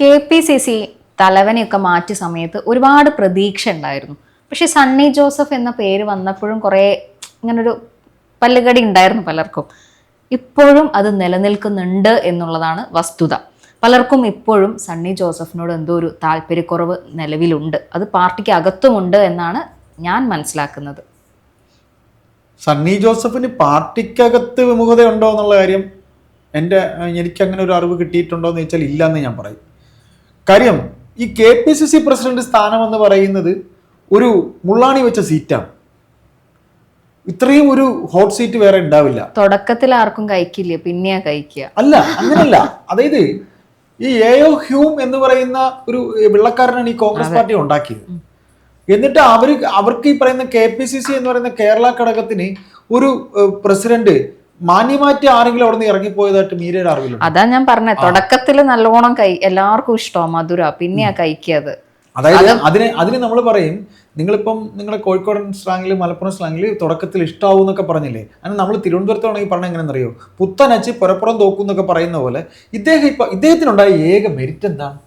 KPCC തലവനെയൊക്കെ മാറ്റിയ സമയത്ത് ഒരുപാട് പ്രതീക്ഷ ഉണ്ടായിരുന്നു. പക്ഷെ സണ്ണി ജോസഫ് എന്ന പേര് വന്നപ്പോഴും കുറേ ഇങ്ങനൊരു പല്ലുകടി ഉണ്ടായിരുന്നു പലർക്കും. ഇപ്പോഴും അത് നിലനിൽക്കുന്നുണ്ട് എന്നുള്ളതാണ് വസ്തുത. പലർക്കും ഇപ്പോഴും സണ്ണി ജോസഫിനോട് എന്തോ ഒരു താല്പര്യക്കുറവ് നിലവിലുണ്ട്. അത് പാർട്ടിക്ക് അകത്തുമുണ്ട് എന്നാണ് ഞാൻ മനസ്സിലാക്കുന്നത്. സണ്ണി ജോസഫിന് പാർട്ടിക്കകത്ത് വിമുഖതയുണ്ടോ എന്നുള്ള കാര്യം എനിക്കങ്ങനെ ഒരു അറിവ് കിട്ടിയിട്ടുണ്ടോ എന്ന് ചോദിച്ചാൽ ഇല്ല എന്ന് ഞാൻ പറയും. കാര്യം ഈ KPCC പ്രസിഡന്റ് സ്ഥാനം എന്ന് പറയുന്നത് ഒരു മുള്ളാണി വെച്ച സീറ്റാണ്. ഇത്രയും ഒരു ഹോട്ട് സീറ്റ് വേറെ ഉണ്ടാവില്ല. തുടക്കത്തിൽ ആർക്കും കഴിക്കില്ല, പിന്നെയാ കഴിക്കുക. അല്ല, അങ്ങനല്ല. അതായത് ഈ AO ഹ്യൂം എന്ന് പറയുന്ന ഒരു വെള്ളക്കാരനാണ് ഈ കോൺഗ്രസ് പാർട്ടി ഉണ്ടാക്കിയത്. എന്നിട്ട് അവർക്ക് ഈ പറയുന്ന KPCC എന്ന് പറയുന്ന കേരള ഘടകത്തിന് ഒരു പ്രസിഡന്റ് മാന്യമാറ്റി ആരെങ്കിലും അവിടെ നിന്ന് ഇറങ്ങിപ്പോയതായിട്ട് മീരയുടെ അറിവിലുണ്ട്. അതാ ഞാൻ പറഞ്ഞത്, തുടക്കത്തിൽ നല്ലോണം എല്ലാവർക്കും ഇഷ്ടമാണ് മധുര, പിന്നെയാ കഴിക്കത്. അതായത് അതിന് നമ്മൾ പറയും, നിങ്ങളിപ്പം നിങ്ങളെ കോഴിക്കോടൻ സ്ലാങ്ങിൽ മലപ്പുറം സ്ലാങ്ങിൽ തുടക്കത്തിൽ ഇഷ്ടാവും എന്നൊക്കെ പറഞ്ഞില്ലേ. അങ്ങനെ നമ്മൾ തിരുവനന്തപുരത്താണെങ്കിൽ പറഞ്ഞാൽ എങ്ങനെയെന്നറിയോ, പുത്തനച്ച് പുരപ്പുറം തോക്കും എന്നൊക്കെ പറയുന്ന പോലെ ഇദ്ദേഹത്തിനുണ്ടായ ഏക മെരിറ്റ് എന്താണ്?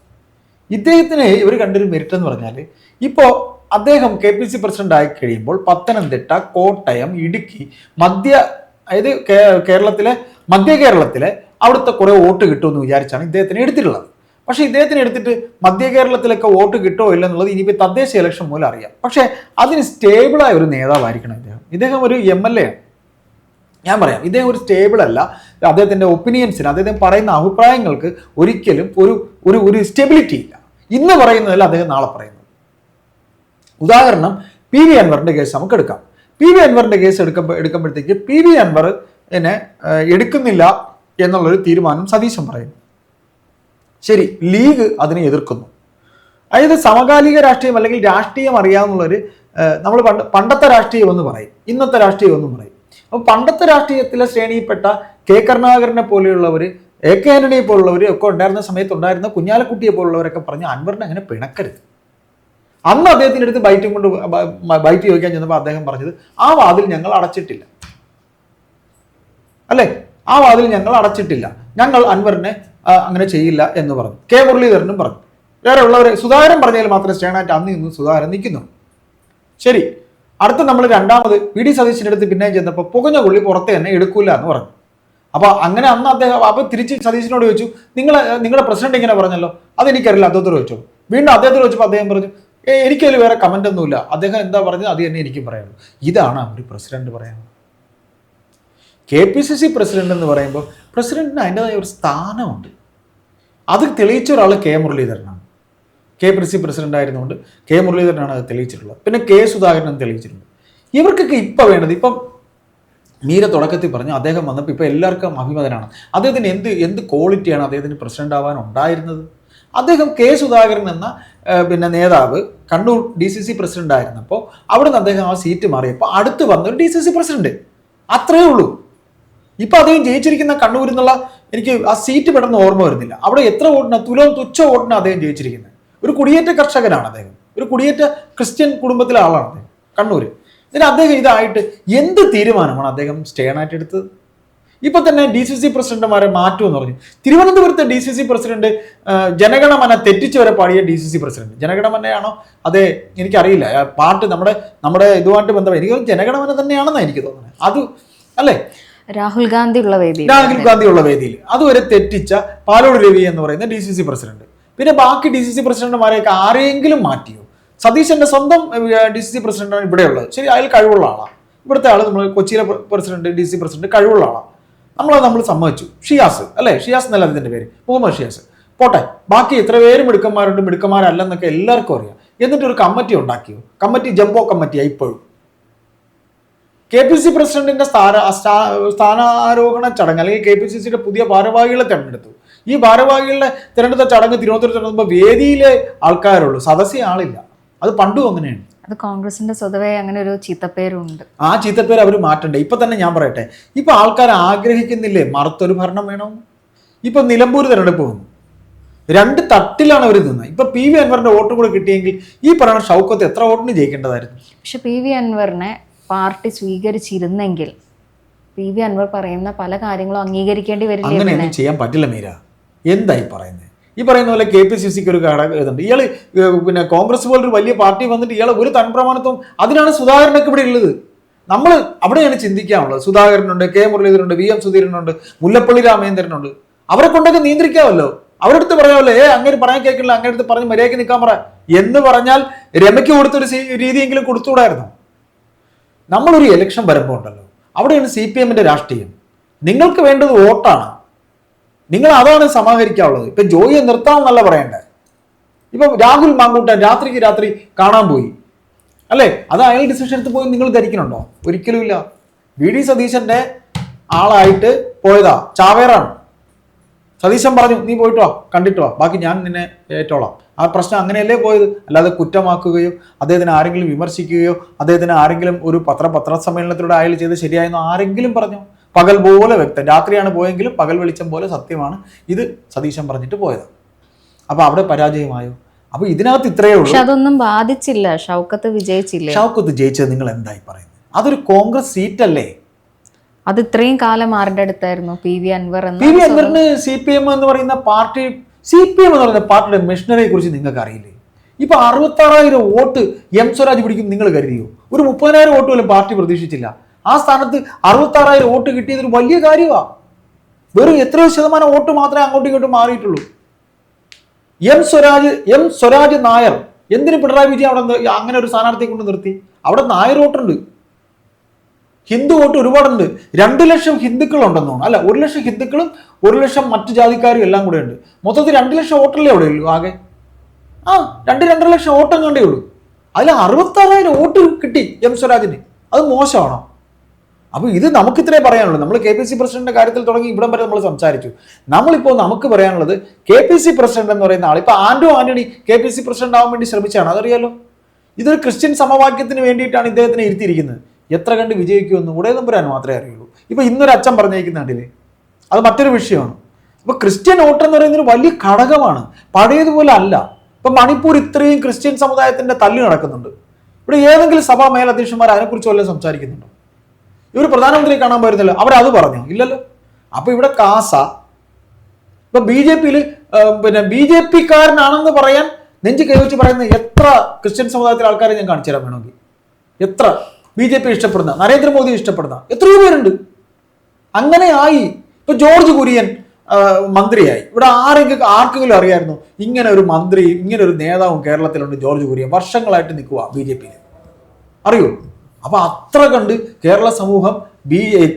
ഇദ്ദേഹത്തിന് ഇവർ കണ്ടൊരു മെരിറ്റ് എന്ന് പറഞ്ഞാൽ, ഇപ്പോൾ അദ്ദേഹം KPCC പ്രസിഡന്റ് ആയി കഴിയുമ്പോൾ പത്തനംതിട്ട, കോട്ടയം, ഇടുക്കി, അതായത് മധ്യ കേരളത്തിലെ അവിടുത്തെ കുറെ വോട്ട് കിട്ടുമെന്ന് വിചാരിച്ചാണ് ഇദ്ദേഹത്തിന് എടുത്തിട്ടുള്ളത്. പക്ഷെ ഇദ്ദേഹത്തിന് എടുത്തിട്ട് മധ്യ കേരളത്തിലൊക്കെ വോട്ട് കിട്ടുമോ ഇല്ലെന്നുള്ളത് ഇനിയിപ്പോൾ തദ്ദേശ ഇലക്ഷൻ മൂലം അറിയാം. പക്ഷെ അതിന് സ്റ്റേബിളായ ഒരു നേതാവായിരിക്കണം ഇദ്ദേഹം ഒരു MLA ആണ്. ഞാൻ പറയാം, ഇദ്ദേഹം ഒരു സ്റ്റേബിൾ അല്ല. അദ്ദേഹത്തിൻ്റെ ഒപ്പീനിയൻസിന്, അദ്ദേഹം പറയുന്ന അഭിപ്രായങ്ങൾക്ക് ഒരിക്കലും ഒരു സ്റ്റെബിലിറ്റി ഇല്ല. ഇന്ന് പറയുന്നതല്ല അദ്ദേഹം നാളെ പറയുന്നത്. ഉദാഹരണം, PV അൻവറിൻ്റെ കേസ് നമുക്ക് എടുക്കാം. PV അൻവറിൻ്റെ കേസ് എടുക്കുമ്പോഴത്തേക്ക് PV അൻവർ എടുക്കുന്നില്ല എന്നുള്ളൊരു തീരുമാനം സതീശൻ പറയുന്നു. ശരി, ലീഗ് അതിനെ എതിർക്കുന്നു. അതായത് സമകാലിക രാഷ്ട്രീയം അല്ലെങ്കിൽ രാഷ്ട്രീയം അറിയാവുന്നവർ, നമ്മൾ പണ്ടത്തെ രാഷ്ട്രീയം എന്ന് പറയും, ഇന്നത്തെ രാഷ്ട്രീയം എന്നും പറയും. അപ്പോൾ പണ്ടത്തെ രാഷ്ട്രീയത്തിലെ ശ്രേണിയിൽപ്പെട്ട K കരുണാകരനെ പോലെയുള്ളവർ, AK ആന്റണിയെ പോലുള്ളവർ ഒക്കെ ഉണ്ടായിരുന്ന സമയത്ത് ഉണ്ടായിരുന്ന കുഞ്ഞാലക്കുട്ടിയെ പോലുള്ളവരൊക്കെ പറഞ്ഞ് അൻവറിനെ അങ്ങനെ പിണക്കരുത്. അന്ന് അദ്ദേഹത്തിൻ്റെ അടുത്ത് ബൈറ്റ് ചോദിക്കാൻ ചെന്നപ്പോൾ അദ്ദേഹം പറഞ്ഞത്, ആ വാതിൽ ഞങ്ങൾ അടച്ചിട്ടില്ല, അല്ലേ, ആ വാതിൽ ഞങ്ങൾ അടച്ചിട്ടില്ല, ഞങ്ങൾ അൻവറിനെ അങ്ങനെ ചെയ്യില്ല എന്ന് പറഞ്ഞു. K മുരളീധരനും പറഞ്ഞു. വേറെ ഉള്ളവരെ സുധാകരൻ പറഞ്ഞാൽ മാത്രമേ സ്റ്റേണായിട്ട് അന്ന് ഇന്ന് സുധാകരൻ നിൽക്കുന്നു. ശരി, അടുത്ത നമ്മൾ രണ്ടാമത് VD സതീശിൻ്റെ അടുത്ത് പിന്നെ ചെന്നപ്പോൾ പുകഞ്ഞ കൊള്ളി പുറത്ത് തന്നെ എടുക്കൂല എന്ന് പറഞ്ഞു. അപ്പോൾ അങ്ങനെ അന്ന് അദ്ദേഹം അപ്പോൾ തിരിച്ച് സതീശിനോട് ചോദിച്ചു, നിങ്ങളുടെ പ്രസിഡന്റ് ഇങ്ങനെ പറഞ്ഞല്ലോ, അതെനിക്കറിയില്ല, അദ്ദേഹത്തോട് ചോദിച്ചു. വീണ്ടും അദ്ദേഹത്തോട് ചോദിച്ചപ്പോൾ അദ്ദേഹം പറഞ്ഞു, എനിക്കതിൽ വേറെ കമൻ്റ് ഒന്നുമില്ല, അദ്ദേഹം എന്താ പറഞ്ഞത് അത് തന്നെ എനിക്കും പറയാനുള്ളൂ. ഇതാണ് ഒരു പ്രസിഡന്റ് പറയുന്നത്. KPCC പ്രസിഡന്റ് എന്ന് പറയുമ്പോൾ പ്രസിഡന്റിന് അതിൻ്റെതായ ഒരു സ്ഥാനമുണ്ട്. അത് തെളിയിച്ച ഒരാൾ K മുരളീധരനാണ്. KPCC പ്രസിഡന്റ് ആയിരുന്നുകൊണ്ട് K മുരളീധരനാണ് അത് തെളിയിച്ചിട്ടുള്ളത്. പിന്നെ K സുധാകരനും തെളിയിച്ചിട്ടുണ്ട്. ഇവർക്കൊക്കെ ഇപ്പം വേണ്ടത്, ഇപ്പം മീര തുടക്കത്തിൽ പറഞ്ഞു, അദ്ദേഹം വന്നപ്പോൾ ഇപ്പം എല്ലാവർക്കും അഭിമതനാണ്. അദ്ദേഹത്തിന് എന്ത് ക്വാളിറ്റിയാണ് അദ്ദേഹത്തിന് പ്രസിഡന്റ് ആവാൻ ഉണ്ടായിരുന്നത്? അദ്ദേഹം K സുധാകരൻ എന്ന നേതാവ് കണ്ണൂർ DCC പ്രസിഡന്റ് ആയിരുന്നപ്പോൾ അവിടുന്ന് അദ്ദേഹം ആ സീറ്റ് മാറിയപ്പോൾ അടുത്ത് വന്നൊരു DCC പ്രസിഡന്റ്, അത്രയേ ഉള്ളൂ. ഇപ്പം അദ്ദേഹം ജയിച്ചിരിക്കുന്ന കണ്ണൂരിൽ നിന്നുള്ള എനിക്ക് ആ സീറ്റ് പെട്ടെന്ന് ഓർമ്മ വരുന്നില്ല. അവിടെ എത്ര വോട്ടിന്, തുച്ഛ വോട്ടിന് അദ്ദേഹം ജയിച്ചിരിക്കുന്നത്. ഒരു കുടിയേറ്റ കർഷകനാണ് അദ്ദേഹം, ഒരു കുടിയേറ്റ ക്രിസ്ത്യൻ കുടുംബത്തിലെ ആളാണ് അദ്ദേഹം, കണ്ണൂർ. എന്നിട്ട് അദ്ദേഹം ഇതായിട്ട് എന്ത് തീരുമാനമാണ് അദ്ദേഹം സ്റ്റേണായിട്ട് എടുത്തത്? ഇപ്പൊ തന്നെ DCC പ്രസിഡന്റുമാരെ മാറ്റുമെന്ന് പറഞ്ഞു. തിരുവനന്തപുരത്തെ DCC പ്രസിഡന്റ് ജനഗണമന തെറ്റിച്ച് വരെ പാടിയ DCC പ്രസിഡന്റ്. ജനഗണമനയാണോ അതേ എനിക്കറിയില്ല, പാട്ട് നമ്മുടെ ഇതുമായിട്ട് ബന്ധമായി എനിക്ക് ജനഗണമന തന്നെയാണെന്നാണ് എനിക്ക് തോന്നുന്നത്. അത് അല്ലേ, രാഹുൽ ഗാന്ധി ഉള്ള വേദിയിൽ അതുവരെ തെറ്റിച്ച പാലോട് രവി എന്ന് പറയുന്ന DCC പ്രസിഡന്റ്. പിന്നെ ബാക്കി DCC പ്രസിഡന്റുമാരെയൊക്കെ ആരെങ്കിലും മാറ്റിയോ? സതീശന്റെ സ്വന്തം DCC പ്രസിഡന്റാണ് ഇവിടെയുള്ളത്. ശരി, അയാൾ കഴിവുള്ള ആളാണ്. ഇവിടുത്തെ ആൾ നമ്മൾ കൊച്ചിയിലെ DCC പ്രസിഡന്റ് കഴിവുള്ള ആളാണ്. നമ്മൾ സമ്മതിച്ചു. ഷിയാസ് അല്ലേ, ഷിയാസ് എന്നല്ല ഇതിന്റെ പേര്, മുഹമ്മദ് ഷിയാസ്. പോട്ടെ, ബാക്കി എത്ര പേര് മിടുക്കന്മാരുണ്ട്, മിടുക്കന്മാരല്ലെന്നൊക്കെ എല്ലാവർക്കും അറിയാം. എന്നിട്ട് ഒരു കമ്മിറ്റി ഉണ്ടാക്കിയോ? കമ്മിറ്റി ജംബോ കമ്മിറ്റിയായി ഇപ്പോഴും. KPCC പ്രസിഡന്റിന്റെ സ്ഥാനാരോഹണ ചടങ്ങ് അല്ലെങ്കിൽ KPCCയുടെ പുതിയ ഭാരവാഹികളെ തെരഞ്ഞെടുത്തു. ഈ ഭാരവാഹികളെ തിരഞ്ഞെടുത്ത ചടങ്ങ് തിരുവനന്തപുരത്ത് നടത്തുമ്പോൾ വേദിയിലെ ആൾക്കാരുള്ളൂ, സദസ്യ ആളില്ല. അത് പണ്ടും അങ്ങനെയാണ്. അത് കോൺഗ്രസിന്റെ സ്വതവേ അങ്ങനെ ഒരു ചീത്തപ്പേരുണ്ട്. ആ ചീത്തപ്പേര് അവർ മാറ്റണ്ടേ? ഇപ്പൊ തന്നെ ഞാൻ പറയട്ടെ, ഇപ്പൊ ആൾക്കാർ ആഗ്രഹിക്കുന്നില്ലേ മറുത്തൊരു ഭരണം വേണമെന്ന്? ഇപ്പൊ നിലമ്പൂർ തെരഞ്ഞെടുപ്പ് വന്നു, 2 തട്ടിലാണ് അവർ നിന്നത്. ഇപ്പൊ PV അൻവറിന്റെ വോട്ട് കൂടെ കിട്ടിയെങ്കിൽ ഈ പറയുന്ന ഷൗക്കത്ത് എത്ര വോട്ടിന് ജയിക്കേണ്ടതായിരുന്നു? പക്ഷെ PV അൻവറിനെ പാർട്ടി സ്വീകരിച്ചിരുന്നെങ്കിൽ PV അൻവർ പറയുന്ന പല കാര്യങ്ങളും അംഗീകരിക്കേണ്ടി വരില്ല. അങ്ങനെയൊന്നും ചെയ്യാൻ പറ്റില്ല മീര. എന്തായി പറയുന്നത്? ഈ പറയുന്ന പോലെ KPCCക്ക് ഒരു ഘടകം ഇതുണ്ട്. ഇയാൾ പിന്നെ കോൺഗ്രസ് പോലൊരു വലിയ പാർട്ടി വന്നിട്ട് ഇയാൾ ഒരു തൻപ്രമാണത്വം, അതിനാണ് സുധാകരനൊക്കെ ഇവിടെ ഉള്ളത്. നമ്മൾ അവിടെയാണ് ചിന്തിക്കാനുള്ളത്. സുധാകരനുണ്ട്, K മുരളീധരനുണ്ട്, VM സുധീരനുണ്ട്, മുല്ലപ്പള്ളി രാമചന്ദ്രനുണ്ട്. അവരെ കൊണ്ടൊക്കെ നിയന്ത്രിക്കാമല്ലോ. അവരടുത്ത് പറയാമല്ലോ, അങ്ങനെ പറയാൻ കേൾക്കില്ല, അങ്ങനെ അടുത്ത് പറഞ്ഞ് മര്യാദയ്ക്ക് നിൽക്കാൻ പറ എന്ന് പറഞ്ഞാൽ രമയ്ക്ക് കൊടുത്തൊരു രീതിയെങ്കിലും കൊടുത്തുകൂടായിരുന്നു. നമ്മളൊരു ഇലക്ഷൻ വരുമ്പോൾ ഉണ്ടല്ലോ, അവിടെയാണ് CPMന്റെ രാഷ്ട്രീയം. നിങ്ങൾക്ക് വേണ്ടത് വോട്ടാണ്. നിങ്ങൾ അതാണ് സമാഹരിക്കാനുള്ളത്. ഇപ്പൊ ജോയിയെ നിർത്താമെന്നല്ല പറയണ്ടേ. ഇപ്പൊ രാഹുൽ മാങ്കൂട്ടൻ രാത്രിക്ക് രാത്രി കാണാൻ പോയി അല്ലേ, അത് അയാൾ ഡിസിഷൻ എടുത്ത് പോയി നിങ്ങൾ ധരിക്കണുണ്ടോ? ഒരിക്കലും ഇല്ല. VD സതീശന്റെ ആളായിട്ട് പോയതാ, ചാവേറാണ്. സതീശൻ പറഞ്ഞു, നീ പോയിട്ട് വാ, കണ്ടിട്ട് വാ, ബാക്കി ഞാൻ നിന്നെ ഏറ്റോളാം. ആ പ്രശ്നം അങ്ങനെയല്ലേ പോയത്. അല്ലാതെ കുറ്റമാക്കുകയോ അദ്ദേഹത്തിന് ആരെങ്കിലും വിമർശിക്കുകയോ അദ്ദേഹത്തിന് ആരെങ്കിലും ഒരു പത്രസമ്മേളനത്തിലൂടെ അയാൾ ചെയ്ത് ശരിയായെന്നോ ആരെങ്കിലും പറഞ്ഞു? പകൽ പോലെ വ്യക്തം, രാത്രിയാണ് പോയെങ്കിലും പകൽ വെളിച്ചം പോലെ സത്യമാണ് ഇത് സതീശൻ പറഞ്ഞിട്ട് പോയത്. അപ്പൊ അവിടെ പരാജയമായോ? അപ്പൊ ഇതിനകത്ത് ഇത്രയേ ഉള്ളൂ. പക്ഷെ അതൊന്നും ബാധിച്ചില്ല. ഷൗക്കത്ത് വിജയിച്ചില്ലേ? ഷൗക്കത്ത് ജയിച്ചത് നിങ്ങൾ എന്തായി പറയുന്നത്? അതൊരു കോൺഗ്രസ് സീറ്റല്ലേ? അത് ഇത്രയും കാലം ആരുടെ അടുത്തായിരുന്നു? PV അൻവർ. PV അൻവറിന് CPM എന്ന് പറയുന്ന പാർട്ടി, CPM എന്ന് പറയുന്ന പാർട്ടിയുടെ മെഷീനറിയെ കുറിച്ച് നിങ്ങൾക്ക് അറിയില്ലേ? ഇപ്പൊ 66,000 വോട്ട് M സ്വരാജ് പിടിക്കും നിങ്ങൾ കരുതിയോ? ഒരു 30,000 വോട്ട് പോലും പാർട്ടി പ്രതീക്ഷിച്ചില്ല. ആ സ്ഥാനത്ത് 66,000 വോട്ട് കിട്ടിയതൊരു വലിയ കാര്യമാണ്. വെറും എത്രയോ ശതമാനം വോട്ട് മാത്രമേ അങ്ങോട്ടും ഇങ്ങോട്ടും മാറിയിട്ടുള്ളൂ. എം സ്വരാജ് നായർ, എന്തിന് പിണറായി വിജയൻ അവിടെ അങ്ങനെ ഒരു സ്ഥാനാർത്ഥിയെ കൊണ്ട് നിർത്തി? അവിടെ നായർ വോട്ടുണ്ട്, ഹിന്ദു വോട്ട് ഒരുപാടുണ്ട്. 2 ലക്ഷം ഹിന്ദുക്കളുണ്ടെന്ന് തോന്നുന്നു. അല്ല, 1 ലക്ഷം ഹിന്ദുക്കളും 1 ലക്ഷം മറ്റു ജാതിക്കാരും എല്ലാം കൂടെ ഉണ്ട്. മൊത്തത്തിൽ 2 ലക്ഷം വോട്ടല്ലേ അവിടെ ഉള്ളൂ ആകെ. 2-2.5 ലക്ഷം വോട്ടും കണ്ടേ ഉള്ളൂ. അതിൽ 66,000 വോട്ട് കിട്ടി M സ്വരാജിന്. അത് മോശമാണോ? അപ്പോൾ ഇത് നമുക്ക് ഇത്രേ പറയാനുള്ളൂ. നമ്മൾ KPC പ്രസിഡന്റിന്റെ കാര്യത്തിൽ തുടങ്ങി ഇവിടം വരെ നമ്മൾ സംസാരിച്ചു. നമ്മളിപ്പോൾ നമുക്ക് പറയാനുള്ളത് KPC പ്രസിഡന്റ് എന്ന് പറയുന്ന ആൾ, ഇപ്പൊ ആന്റണി KPC പ്രസിഡന്റ് ആവാൻ വേണ്ടി ശ്രമിച്ചാണ്, അതറിയാലോ. ഇതൊരു ക്രിസ്ത്യൻ സമവാക്യത്തിന് വേണ്ടിയിട്ടാണ് ഇദ്ദേഹത്തിനെ ഇരുത്തിയിരിക്കുന്നത്. എത്ര കണ്ട് വിജയിക്കുമെന്ന് ഉടയതമ്പുരാൻ മാത്രമേ അറിയുള്ളൂ. ഇപ്പൊ ഇന്നൊരു അച്ഛൻ പറഞ്ഞേക്കുന്നുണ്ടില്ലേ, അത് മറ്റൊരു വിഷയമാണ്. ഇപ്പൊ ക്രിസ്ത്യൻ വോട്ട് എന്ന് പറയുന്നത് വലിയ ഘടകമാണ്, പഴയതുപോലെ അല്ല. ഇപ്പൊ മണിപ്പൂർ ഇത്രയും ക്രിസ്ത്യൻ സമുദായത്തിന്റെ തല്ലി നടക്കുന്നുണ്ട്. ഇവിടെ ഏതെങ്കിലും സഭാ മേലധ്യക്ഷന്മാർ അതിനെക്കുറിച്ച് വല്ലതും സംസാരിക്കുന്നുണ്ടോ? ഇവർ പ്രധാനമന്ത്രിയെ കാണാൻ പോയിരുന്നല്ലോ, അവരത് പറഞ്ഞു ഇല്ലല്ലോ. അപ്പൊ ഇവിടെ കാസ ഇപ്പൊ BJPയിൽ പിന്നെ BJPക്കാരനാണെന്ന് പറയാൻ നെഞ്ച് കൈവച്ച് പറയുന്ന എത്ര ക്രിസ്ത്യൻ സമുദായത്തിലെ ആൾക്കാരെ ഞാൻ കാണിച്ചു തരാൻ വേണമെങ്കിൽ. എത്ര BJP ഇഷ്ടപ്പെടുന്ന, നരേന്ദ്രമോദി ഇഷ്ടപ്പെടുന്ന എത്രയോ പേരുണ്ട്. അങ്ങനെ ആയി. ഇപ്പൊ ജോർജ് കുര്യൻ മന്ത്രിയായി. ഇവിടെ ആർക്കെങ്കിലും അറിയായിരുന്നു ഇങ്ങനെ ഒരു മന്ത്രി, ഇങ്ങനെ ഒരു നേതാവും കേരളത്തിലുണ്ട്? ജോർജ് കുര്യൻ വർഷങ്ങളായിട്ട് നിൽക്കുക BJPയിൽ, അറിയോ? അപ്പൊ അത്ര കണ്ട് കേരള സമൂഹം,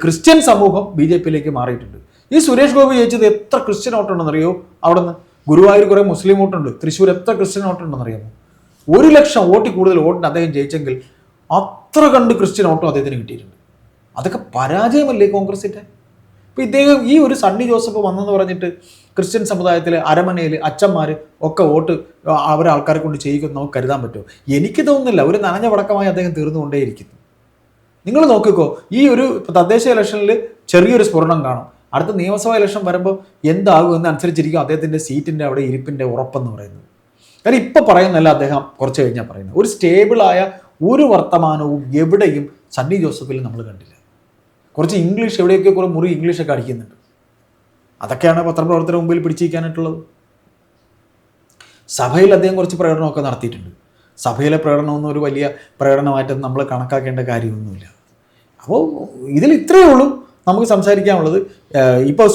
ക്രിസ്ത്യൻ സമൂഹം BJPയിലേക്ക് മാറിയിട്ടുണ്ട്. ഈ സുരേഷ് ഗോപി ജയിച്ചത് എത്ര ക്രിസ്ത്യൻ വോട്ടുണ്ടെന്നറിയോ? അവിടെ നിന്ന് ഗുരുവായൂർ കുറെ മുസ്ലിം വോട്ടുണ്ട്, തൃശ്ശൂർ എത്ര ക്രിസ്ത്യൻ വോട്ടുണ്ടെന്നറിയാമോ? 1 ലക്ഷം വോട്ടിൽ കൂടുതൽ വോട്ടിന് അദ്ദേഹം ജയിച്ചെങ്കിൽ അത്ര കണ്ട് ക്രിസ്ത്യൻ വോട്ടും അദ്ദേഹത്തിന് കിട്ടിയിട്ടുണ്ട്. അതൊക്കെ പരാജയമല്ലേ കോൺഗ്രസിന്റെ? ഇപ്പൊ ഇദ്ദേഹം ഈ ഒരു സണ്ണി ജോസഫ് വന്നെന്ന് പറഞ്ഞിട്ട് ക്രിസ്ത്യൻ സമുദായത്തിലെ അരമനയിൽ അച്ഛന്മാർ ഒക്കെ വോട്ട് അവരെ ആൾക്കാരെ കൊണ്ട് ചെയ്യിക്കുമെന്ന് നമുക്ക് കരുതാൻ പറ്റുമോ? എനിക്ക് തോന്നുന്നില്ല. ഒരു നനഞ്ഞ വടക്കമായി അദ്ദേഹം തീർന്നുകൊണ്ടേയിരിക്കുന്നു. നിങ്ങൾ നോക്കിക്കോ, ഈ ഒരു തദ്ദേശ ഇലക്ഷനിൽ ചെറിയൊരു സ്ഫുരണം കാണും. അടുത്ത നിയമസഭാ ഇലക്ഷൻ വരുമ്പോൾ എന്താകും എന്നനുസരിച്ചിരിക്കും അദ്ദേഹത്തിന്റെ സീറ്റിന്റെ അവിടെ ഇരിപ്പിന്റെ ഉറപ്പെന്ന് പറയുന്നത്. കാരണം ഇപ്പൊ പറയുന്നല്ല, അദ്ദേഹം കുറച്ച് കഴിഞ്ഞാൽ പറയുന്നത്. ഒരു സ്റ്റേബിളായ ഒരു വർത്തമാനവും എവിടെയും സണ്ണി ജോസഫിൽ നമ്മൾ കണ്ടില്ല. കുറച്ച് ഇംഗ്ലീഷ്, എവിടെയൊക്കെ കുറെ മുറി ഇംഗ്ലീഷൊക്കെ അടിക്കുന്നുണ്ട്. അതൊക്കെയാണ് പത്രപ്രവർത്തകരുടെ മുമ്പിൽ പിടിച്ചിരിക്കാനായിട്ടുള്ളത്. സഭയിൽ അദ്ദേഹം കുറച്ച് പ്രകടനമൊക്കെ നടത്തിയിട്ടുണ്ട്. സഭയിലെ പ്രകടനമൊന്നും ഒരു വലിയ പ്രകടനമായിട്ട് നമ്മൾ കണക്കാക്കേണ്ട കാര്യമൊന്നുമില്ല. അപ്പോൾ ഇതിൽ ഇത്രയേ ഉള്ളൂ നമുക്ക് സംസാരിക്കാനുള്ളത്. ഇപ്പോൾ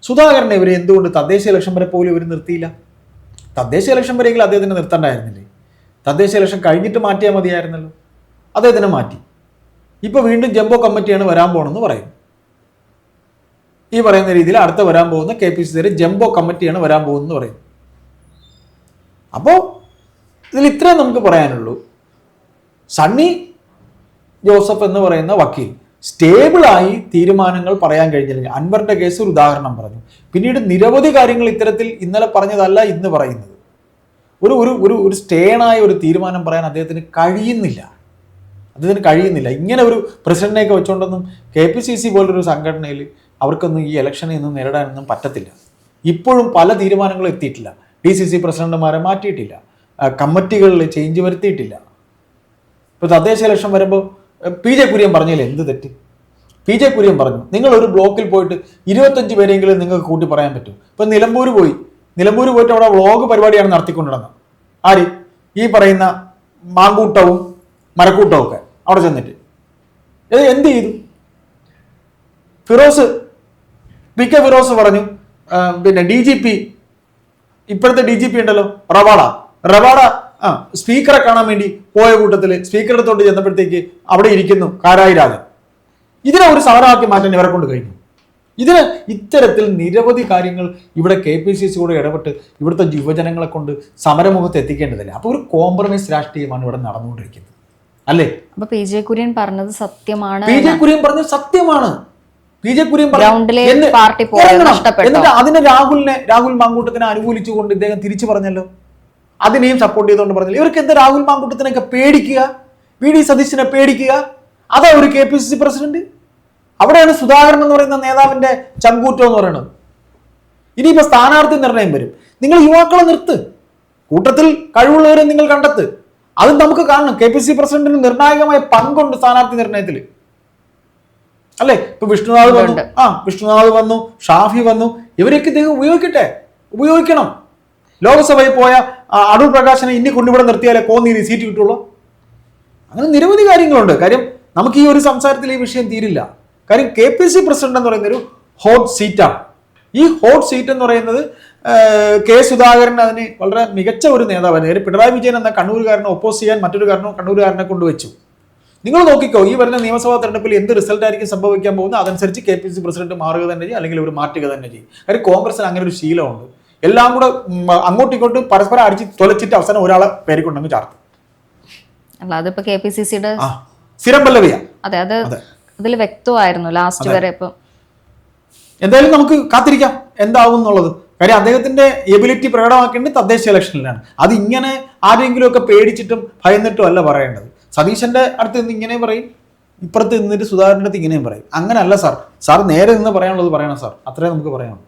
സുധാകരനെ ഇവർ എന്തുകൊണ്ട് തദ്ദേശ ഇലക്ഷൻ വരെ പോലും ഇവർ നിർത്തിയില്ല? തദ്ദേശ ഇലക്ഷൻ വരെയെങ്കിലും അദ്ദേഹത്തിന് നിർത്തണ്ടായിരുന്നില്ലേ? തദ്ദേശ ഇലക്ഷൻ കഴിഞ്ഞിട്ട് മാറ്റിയാൽ മതിയായിരുന്നല്ലോ. അദ്ദേഹത്തിനെ മാറ്റി. ഇപ്പോൾ വീണ്ടും ജംബോ കമ്മിറ്റിയാണ് വരാൻ പോകണമെന്ന് പറയും. ഈ പറയുന്ന രീതിയിൽ അടുത്ത വരാൻ പോകുന്ന KPCC ജംബോ കമ്മിറ്റിയാണ് വരാൻ പോകുന്നതെന്ന് പറയും. അപ്പോൾ ഇതിൽ ഇത്രയും നമുക്ക് പറയാനുള്ളൂ. സണ്ണി ജോസഫ് എന്ന് പറയുന്ന വക്കീൽ സ്റ്റേബിളായി തീരുമാനങ്ങൾ പറയാൻ കഴിഞ്ഞില്ലെങ്കിൽ, അൻവറിന്റെ കേസ് ഒരു ഉദാഹരണം പറഞ്ഞു. പിന്നീട് നിരവധി കാര്യങ്ങൾ ഇത്തരത്തിൽ ഇന്നലെ പറഞ്ഞതല്ല ഇന്ന് പറയുന്നത്. ഒരു ഒരു ഒരു ഒരു സ്റ്റേണായ ഒരു തീരുമാനം പറയാൻ അദ്ദേഹത്തിന് കഴിയുന്നില്ല. ഇങ്ങനെ ഒരു പ്രസിഡന്റിനെയൊക്കെ വെച്ചുകൊണ്ടൊന്നും KPCC പോലൊരു സംഘടനയിൽ അവർക്കൊന്നും ഈ ഇലക്ഷനെ ഒന്നും നേരിടാനൊന്നും പറ്റത്തില്ല. ഇപ്പോഴും പല തീരുമാനങ്ങളും എത്തിയിട്ടില്ല. DCC പ്രസിഡന്റുമാരെ മാറ്റിയിട്ടില്ല, കമ്മിറ്റികളിൽ ചേഞ്ച് വരുത്തിയിട്ടില്ല. ഇപ്പോൾ തദ്ദേശ ഇലക്ഷൻ വരുമ്പോൾ PJ കുര്യൻ പറഞ്ഞില്ലേ എന്ത് തെറ്റ്? PJ കുര്യൻ പറഞ്ഞു, നിങ്ങൾ ഒരു ബ്ലോക്കിൽ പോയിട്ട് 25 പേരെങ്കിലും നിങ്ങൾക്ക് കൂട്ടി പറയാൻ പറ്റും. ഇപ്പം നിലമ്പൂർ പോയി നിലമ്പൂർ പോയിട്ട് അവിടെ വ്ളോഗ് പരിപാടിയാണ് നടത്തിക്കൊണ്ടിരുന്നത്. ആര്? ഈ പറയുന്ന മാങ്കൂട്ടവും മരക്കൂട്ടവും ഒക്കെ അവിടെ ചെന്നിട്ട് എന്ത് ചെയ്തു? പി കെ ഫിറോസ് പറഞ്ഞു, പിന്നെ DGP, ഇപ്പോഴത്തെ DGP ഉണ്ടല്ലോ റവാഡ സ്പീക്കറെ കാണാൻ വേണ്ടി പോയ കൂട്ടത്തിൽ സ്പീക്കറുടെ തൊട്ട് ചെന്നപ്പോഴത്തേക്ക് അവിടെ ഇരിക്കുന്നു കാരായി രാജൻ. ഇതിനെ ഒരു സമരമാക്കി മാറ്റാൻ ഇവരെ കൊണ്ട് കഴിഞ്ഞു. ഇത്തരത്തിൽ നിരവധി കാര്യങ്ങൾ ഇവിടെ KPCC കൂടെ ഇടപെട്ട് ഇവിടുത്തെ യുവജനങ്ങളെ കൊണ്ട് സമരമുഖത്ത് എത്തിക്കേണ്ടതില്ല. അപ്പൊ ഒരു കോംപ്രമൈസ് രാഷ്ട്രീയമാണ് ഇവിടെ നടന്നുകൊണ്ടിരിക്കുന്നത്, അല്ലേ? അപ്പൊ PJ കുര്യൻ പറഞ്ഞത് സത്യമാണ്. PJ കുര്യൻ പറഞ്ഞത് സത്യമാണ്. എന്നിട്ട് അതിനെ രാഹുൽ മാങ്കൂട്ടത്തിനെ അനുകൂലിച്ചുകൊണ്ട് ഇദ്ദേഹം തിരിച്ചു പറഞ്ഞല്ലോ, അതിനെയും സപ്പോർട്ട് ചെയ്തുകൊണ്ട് പറഞ്ഞല്ലോ. ഇവർക്ക് എന്താ രാഹുൽ മാങ്കൂട്ടത്തിനൊക്കെ പേടിക്കുക, VD സതീശനെ പേടിക്കുക? അതാ ഒരു KPCC പ്രസിഡന്റ്. അവിടെയാണ് സുധാകരൻ എന്ന് പറയുന്ന നേതാവിന്റെ ചങ്കൂറ്റം എന്ന് പറയുന്നത്. ഇനിയിപ്പോ സ്ഥാനാർത്ഥി നിർണയം വരും. നിങ്ങൾ യുവാക്കളെ നിർത്ത്, കൂട്ടത്തിൽ കഴിവുള്ളവരെ നിങ്ങൾ കണ്ടെത്ത്. അത് നമുക്ക് കാണണം. KPCC പ്രസിഡന്റിന് നിർണായകമായ പങ്കുണ്ട് സ്ഥാനാർത്ഥി നിർണയത്തിൽ, അല്ലേ? ഇപ്പൊ വിഷ്ണുനാഥ് വന്നു, ഷാഫി വന്നു. ഇവരൊക്കെ ഇദ്ദേഹം ഉപയോഗിക്കണം. ലോക്സഭയിൽ പോയ അടൂർ പ്രകാശനെ ഇനി കൊണ്ടിവിടെ നിർത്തിയാലേ കോന്നിയിൽ സീറ്റ് കിട്ടുള്ളൂ. അങ്ങനെ നിരവധി കാര്യങ്ങളുണ്ട്. കാര്യം നമുക്ക് ഈ ഒരു സംസാരത്തിൽ ഈ വിഷയം തീരില്ല. കാര്യം KPCC പ്രസിഡന്റ് എന്ന് പറയുന്ന ഒരു ഹോട്ട് സീറ്റാണ്. ഈ ഹോട്ട് സീറ്റ് എന്ന് പറയുന്നത് K സുധാകരൻ അതിന് വളരെ മികച്ച ഒരു നേതാവാണ്. പിണറായി വിജയൻ എന്ന കണ്ണൂരുകാരനെ ഒപ്പോസ് ചെയ്യാൻ മറ്റൊരു കണ്ണൂരുകാരനെ കൊണ്ടുവച്ചു. നിങ്ങൾ നോക്കിക്കോ, ഈ വരുന്ന നിയമസഭാ തെരഞ്ഞെടുപ്പിൽ എന്ത് റിസൾട്ട് ആയിരിക്കും സംഭവിക്കാൻ പോകുന്നത്, അതനുസരിച്ച് KPCC പ്രസിഡന്റ് മാറുക തന്നെ ചെയ്യും, അല്ലെങ്കിൽ ഒരു മാറ്റുക തന്നെ ചെയ്യും. കാര്യം കോൺഗ്രസിന് അങ്ങനെ ഒരു ശീലമുണ്ട്. എല്ലാം കൂടെ അങ്ങോട്ടും ഇങ്ങോട്ടും പരസ്പരം അടിച്ച് തൊലച്ചിട്ട് അവസാനം ഒരാളെ പേരിക്കൊണ്ടെങ്കിൽ ചാർത്തും. അല്ലാതെ ഇപ്പൊ KPCCയുടെ സ്ഥിരം പല്ലവിയാ. അതെ, അത് അതിൽ വ്യക്തമായിരുന്നു ലാസ്റ്റ് വരെ. ഇപ്പൊ എന്തായാലും നമുക്ക് കാത്തിരിക്കാം എന്താവും എന്നുള്ളത്. കാര്യം അദ്ദേഹത്തിന്റെ എബിലിറ്റി പ്രകടമാക്കേണ്ടത് തദ്ദേശ ഇലക്ഷനിലാണ്. അത് ഇങ്ങനെ ആരെങ്കിലും ഒക്കെ പേടിച്ചിട്ടും ഭയന്നിട്ടും അല്ല പറയേണ്ടത്. സതീശന്റെ അടുത്ത് നിന്ന് ഇങ്ങനെയും പറയും, ഇപ്പുറത്ത് നിന്നിട്ട് സുധാകരൻ്റെ അടുത്ത് ഇങ്ങനെയും പറയും. അങ്ങനെയല്ല സാർ നേരെ നിന്ന് പറയാനുള്ളത് പറയണം സാർ, അത്രേ നമുക്ക് പറയാനുള്ളൂ.